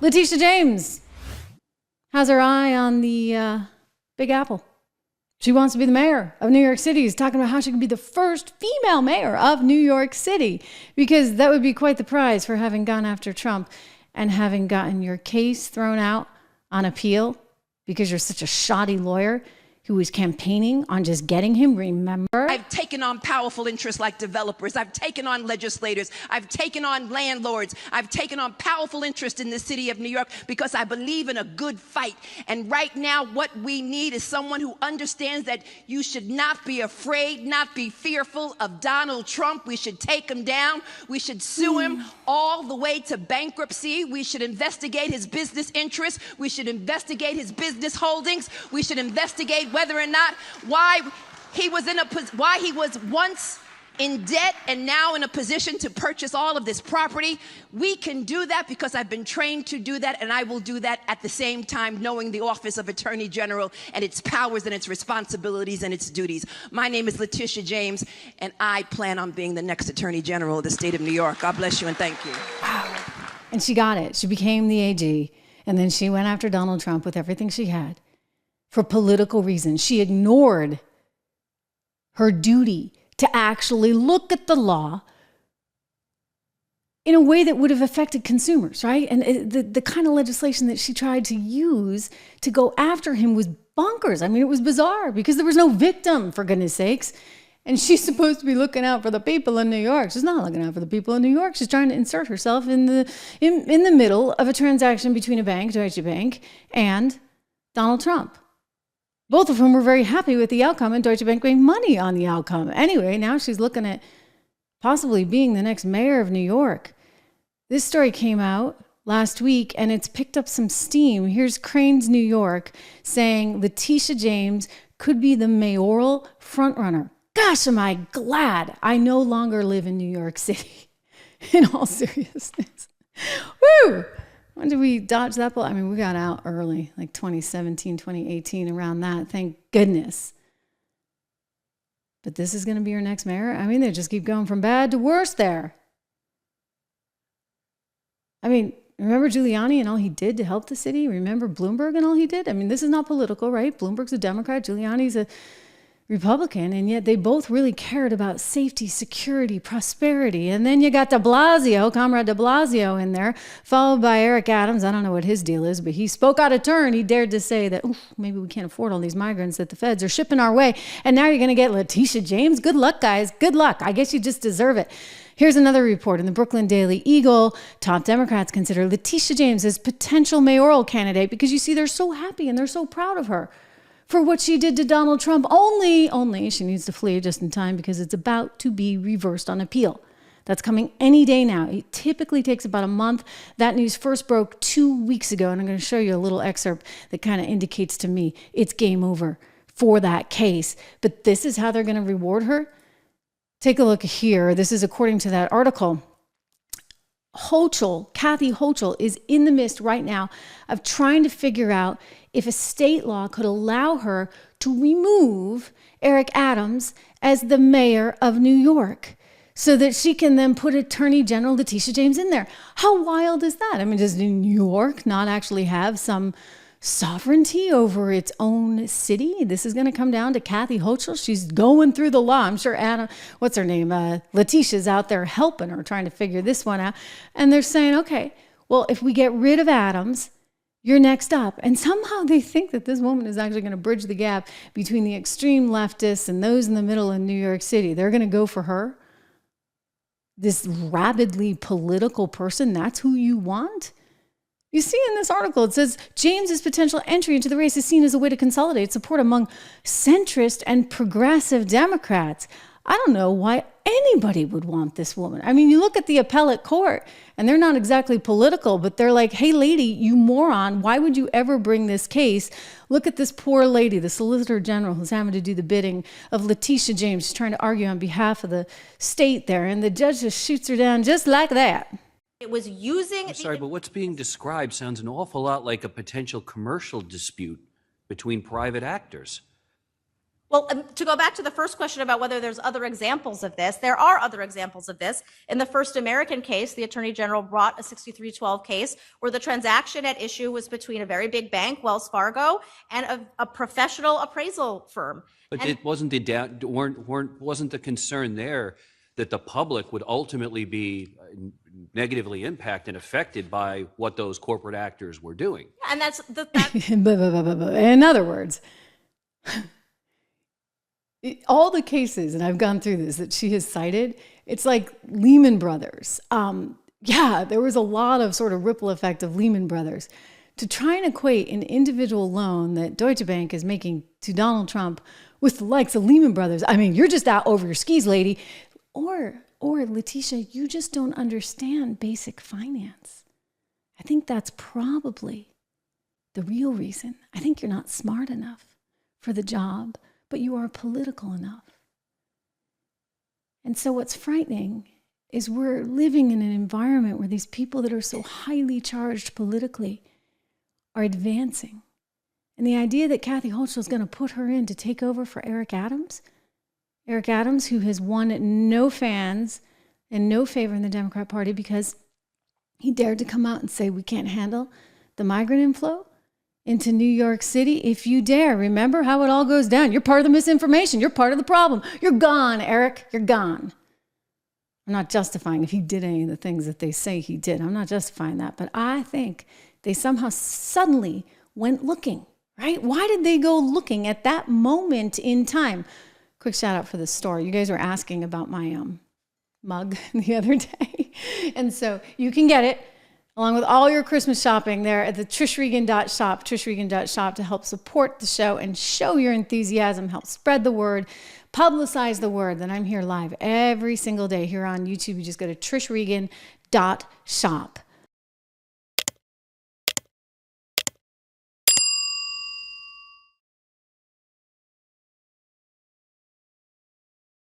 Leticia James has her eye on the Big Apple. She wants to be the mayor of New York City. She's talking about how she can be the first female mayor of New York City, because that would be quite the prize for having gone after Trump and having gotten your case thrown out on appeal because you're such a shoddy lawyer who was campaigning on just getting him, remember? I've taken on powerful interests like developers. I've taken on legislators. I've taken on landlords. I've taken on powerful interests in the city of New York because I believe in a good fight. And right now, what we need is someone who understands that you should not be afraid, not be fearful of Donald Trump. We should take him down. We should sue him all the way to bankruptcy. We should investigate his business interests. We should investigate his business holdings. We should investigate whether or not why he was once in debt and now in a position to purchase all of this property. We can do that because I've been trained to do that, and I will do that at the same time knowing the Office of Attorney General and its powers and its responsibilities and its duties. My name is Leticia James, and I plan on being the next Attorney General of the state of New York. God bless you and thank you. Wow. And she got it. She became the AG, and then she went after Donald Trump with everything she had. For political reasons. She ignored her duty to actually look at the law in a way that would have affected consumers, right? And the kind of legislation that she tried to use to go after him was bonkers. I mean, it was bizarre because there was no victim, for goodness sakes. And she's supposed to be looking out for the people in New York. She's not looking out for the people in New York. She's trying to insert herself in the middle of a transaction between a bank, Deutsche Bank, and Donald Trump. Both of whom were very happy with the outcome, and Deutsche Bank made money on the outcome. Anyway, now she's looking at possibly being the next mayor of New York. This story came out last week, and it's picked up some steam. Here's Crain's New York saying Leticia James could be the mayoral frontrunner. Gosh, am I glad I no longer live in New York City, in all seriousness. Woo! When did we dodge that bullet? I mean, we got out early, like 2017, 2018, around that. Thank goodness. But this is going to be your next mayor? I mean, they just keep going from bad to worse there. I mean, remember Giuliani and all he did to help the city? Remember Bloomberg and all he did? I mean, this is not political, right? Bloomberg's a Democrat, Giuliani's a Republican, and yet they both really cared about safety, security, prosperity. And then you got de Blasio, Comrade de Blasio in there, followed by Eric Adams. I don't know what his deal is, but he spoke out of turn. He dared to say that, maybe we can't afford all these migrants that the feds are shipping our way. And now you're going to get Leticia James. Good luck, guys. Good luck. I guess you just deserve it. Here's another report in the Brooklyn Daily Eagle. Top Democrats consider Leticia James as potential mayoral candidate because you see they're so happy and they're so proud of her for what she did to Donald Trump. Only she needs to flee just in time because it's about to be reversed on appeal. That's coming any day now. It typically takes about a month. That news first broke 2 weeks ago, and I'm going to show you a little excerpt that kind of indicates to me it's game over for that case. But this is how they're going to reward her. Take a look here. This is according to that article. Kathy Hochul is in the midst right now of trying to figure out if a state law could allow her to remove Eric Adams as the mayor of New York so that she can then put Attorney General Leticia James in there. How wild is that? I mean, does New York not actually have some sovereignty over its own city? This is going to come down to Kathy Hochul. She's going through the law. I'm sure Leticia's out there helping her, trying to figure this one out. And they're saying, okay, well, if we get rid of Adams, you're next up. And somehow they think that this woman is actually going to bridge the gap between the extreme leftists and those in the middle in New York City. They're going to go for her. This rabidly political person, that's who you want? You see in this article, it says James's potential entry into the race is seen as a way to consolidate support among centrist and progressive Democrats. I don't know why anybody would want this woman. I mean, you look at the appellate court, and they're not exactly political, but they're like, hey, lady, you moron, why would you ever bring this case? Look at this poor lady, the Solicitor General, who's having to do the bidding of Leticia James. She's trying to argue on behalf of the state there, and the judge just shoots her down just like that. It was using... I'm sorry, but what's being described sounds an awful lot like a potential commercial dispute between private actors. Well, to go back to the first question about whether there's other examples of this, there are other examples of this. In the first American case, the Attorney General brought a 6312 case where the transaction at issue was between a very big bank, Wells Fargo, and a professional appraisal firm. But it wasn't wasn't the concern there that the public would ultimately be negatively impacted and affected by what those corporate actors were doing? And that's in other words, all the cases, and I've gone through this, that she has cited, it's like Leman Brothers. Yeah, there was a lot of sort of ripple effect of Leman Brothers. To try and equate an individual loan that Deutsche Bank is making to Donald Trump with the likes of Leman Brothers, I mean, you're just out over your skis, lady. Or Leticia, you just don't understand basic finance. I think that's probably the real reason. I think you're not smart enough for the job, but you are political enough. And so what's frightening is we're living in an environment where these people that are so highly charged politically are advancing. And the idea that Kathy Hochul is going to put her in to take over for Eric Adams, who has won no fans and no favor in the Democrat Party because he dared to come out and say we can't handle the migrant inflow into New York City. If you dare, remember how it all goes down. You're part of the misinformation. You're part of the problem. You're gone, Eric. You're gone. I'm not justifying if he did any of the things that they say he did. I'm not justifying that. But I think they somehow suddenly went looking, right? Why did they go looking at that moment in time? Quick shout out for the store. You guys were asking about my mug the other day. And so you can get it along with all your Christmas shopping there at the trishregan.shop, trishregan.shop, to help support the show and show your enthusiasm, help spread the word, publicize the word that I'm here live every single day here on YouTube. You just go to trishregan.shop.